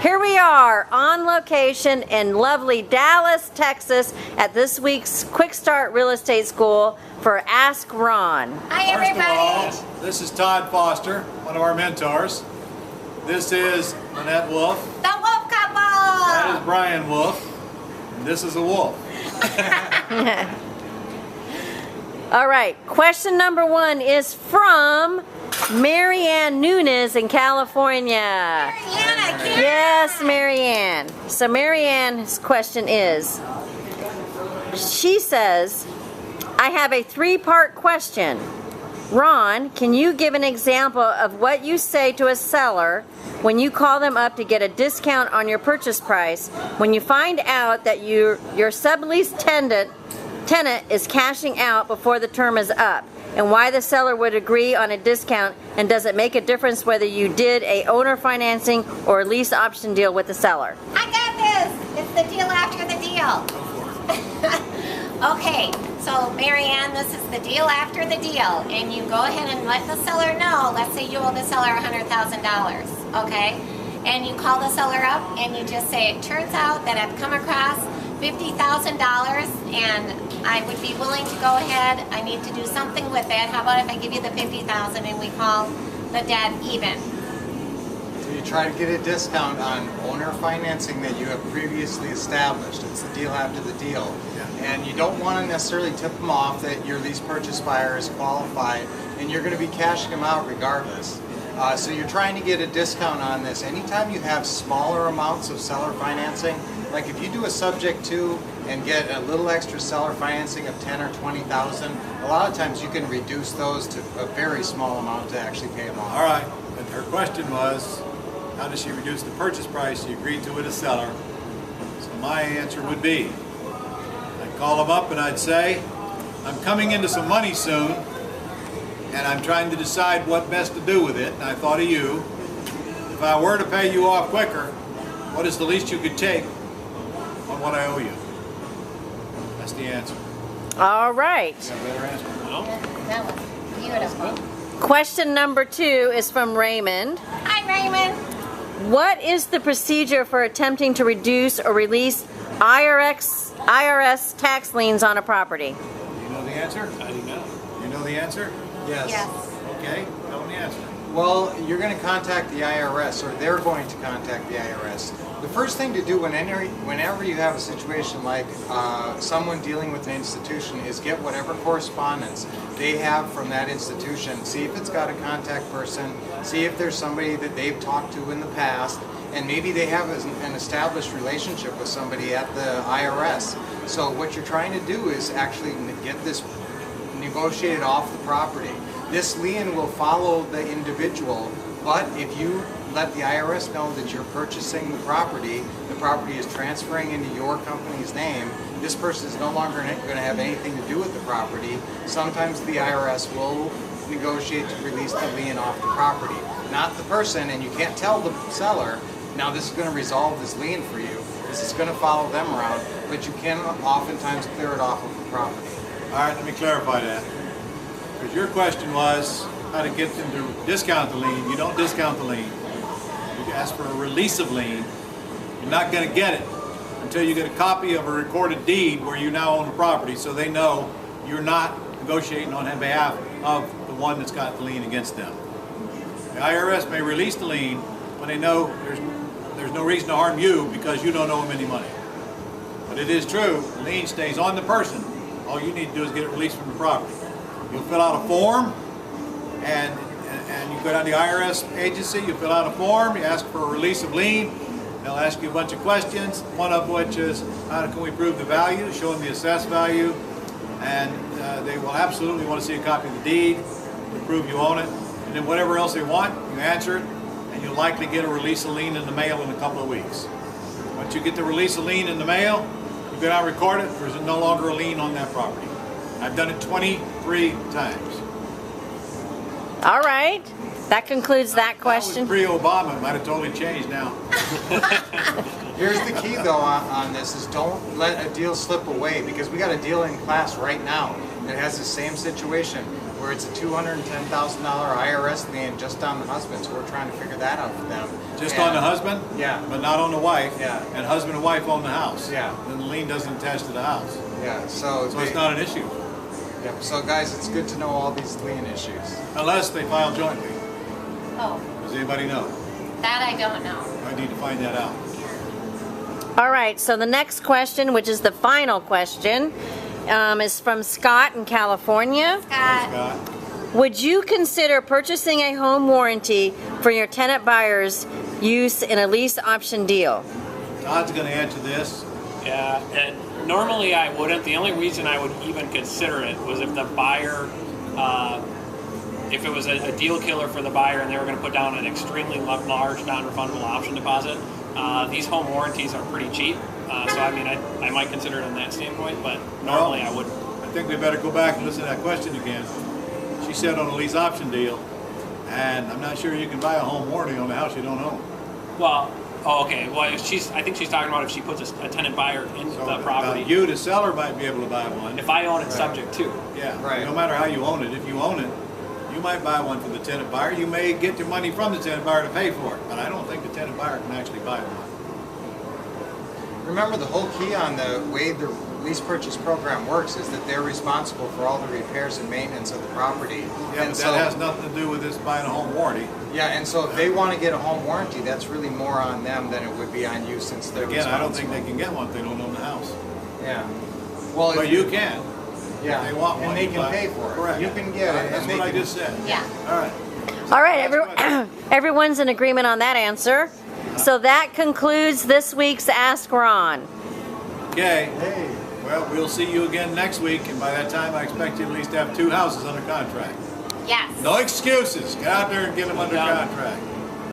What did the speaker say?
Here we are on location in lovely Dallas, Texas at this week's Quick Start Real Estate School for Ask Ron. Hi everybody. First of all, this is Todd Foster, one of our mentors. This is Lynette Wolf. The Wolf Couple. That is Brian Wolf. And this is a wolf. All right, question number 1 is from Marianne Nunes in California. Marianne, again. Yes, Marianne. So Marianne's question is, she says, I have a 3-part question. Ron, can you give an example of what you say to a seller when you call them up to get a discount on your purchase price when you find out that your sublease tenant is cashing out before the term is up, and why the seller would agree on a discount, and does it make a difference whether you did a owner financing or a lease option deal with the seller? I got this. It's the deal after the deal. Okay, so Marianne, this is the deal after the deal, and you go ahead and let the seller know. Let's say you owe the seller $100,000, okay? And you call the seller up and you just say, it turns out that I've come across $50,000 and I would be willing to go ahead. I need to do something with it. How about if I give you the $50,000 and we call the debt even? So you try to get a discount on owner financing that you have previously established. It's the deal after the deal. And you don't want to necessarily tip them off that your lease purchase buyer is qualified and you're going to be cashing them out regardless. So you're trying to get a discount on this. Anytime you have smaller amounts of seller financing, like if you do a subject to and get a little extra seller financing of 10 or 20,000, a lot of times you can reduce those to a very small amount to actually pay them off. All right, but her question was, how does she reduce the purchase price she agreed to with a seller? So my answer would be, I'd call them up and I'd say, I'm coming into some money soon, and I'm trying to decide what best to do with it, and I thought of you. If I were to pay you off quicker, what is the least you could take on what I owe you? That's the answer. All right. You got a better answer? No? That was beautiful. Question number 2 is from Raymond. Hi Raymond. What is the procedure for attempting to reduce or release IRS tax liens on a property? Do you know the answer? I do not. You know the answer? Yes. Yes. Okay, tell them the answer. Well, you're going to contact the IRS, or they're going to contact the IRS. The first thing to do whenever you have a situation like someone dealing with an institution is get whatever correspondence they have from that institution. See if it's got a contact person, see if there's somebody that they've talked to in the past, and maybe they have an established relationship with somebody at the IRS. So what you're trying to do is actually get this negotiated off the property. This lien will follow the individual, but if you let the IRS know that you're purchasing the property is transferring into your company's name, this person is no longer going to have anything to do with the property. Sometimes the IRS will negotiate to release the lien off the property, not the person, and you can't tell the seller, now this is going to resolve this lien for you. This is going to follow them around, but you can oftentimes clear it off of the property. All right, let me clarify that. Because your question was how to get them to discount the lien. You don't discount the lien. You ask for a release of lien. You're not going to get it until you get a copy of a recorded deed where you now own the property, so they know you're not negotiating on behalf of the one that's got the lien against them. The IRS may release the lien when they know there's no reason to harm you because you don't owe them any money. But it is true, the lien stays on the person. All you need to do is get it released from the property. You'll fill out a form, and you go down to the IRS agency, you fill out a form, you ask for a release of lien. They'll ask you a bunch of questions, one of which is, how can we prove the value, show them the assessed value, and they will absolutely want to see a copy of the deed to prove you own it. And then whatever else they want, you answer it, and you'll likely get a release of lien in the mail in a couple of weeks. Once you get the release of lien in the mail, you go down and record it, there's no longer a lien on that property. I've done it 23 times. All right. That concludes that question. That was pre-Obama. It might have totally changed now. Here's the key though on this is don't let a deal slip away, because we got a deal in class right now that has the same situation where it's a $210,000 IRS lien just on the husband, so we're trying to figure that out for them. Just And- on the husband? Yeah. But not on the wife? Yeah. And husband and wife own the house? Yeah. Then the lien doesn't attach to the house. Yeah, so, So it's not an issue, yeah, so guys, it's good to know all these lien issues. unless they file jointly. Oh, Does anybody know? that I don't know. I need to find that out. All right, so the next question, which is the final question, is from Scott in California. Scott, Scott? Would you consider purchasing a home warranty for your tenant buyers' use in a lease option deal? Todd's going to answer this. Yeah, and normally I wouldn't. The only reason I would even consider it was if the buyer, if it was a deal killer for the buyer and they were going to put down an extremely large non-refundable option deposit. These home warranties are pretty cheap, so I mean, I might consider it in that standpoint, but normally I wouldn't. I think we better go back and listen to that question again. She said on a lease option deal, and I'm not sure you can buy a home warranty on a house you don't own. Well, oh, okay. Well, if I think she's talking about if she puts a tenant buyer in So the property. you, the seller, might be able to buy one. If I own it, subject to. Yeah, Right. no matter how you own it. If you own it, you might buy one for the tenant buyer. You may get your money from the tenant buyer to pay for it, but I don't think the tenant buyer can actually buy one. Remember, the whole key on the way the lease purchase program works is that they're responsible for all the repairs and maintenance of the property. Yeah, And but so- that has nothing to do with this buying a home warranty. Yeah, and so if they want to get a home warranty, that's really more on them than it would be on you, since they're Again, I don't responsible. think they can get one if they don't own the house. Yeah. Well, But if you can. yeah, If they want one, and they you can buy pay it. for it. Correct. You can get it, That's and they what I can. just said. yeah. All right. All right, Next question. everyone's in agreement on that answer. So that concludes this week's Ask Ron. Okay. Hey. Well, we'll see you again next week, and by that time, I expect you at least to have 2 houses under contract. Yes. No excuses. Get out there and get them under Yeah. contract.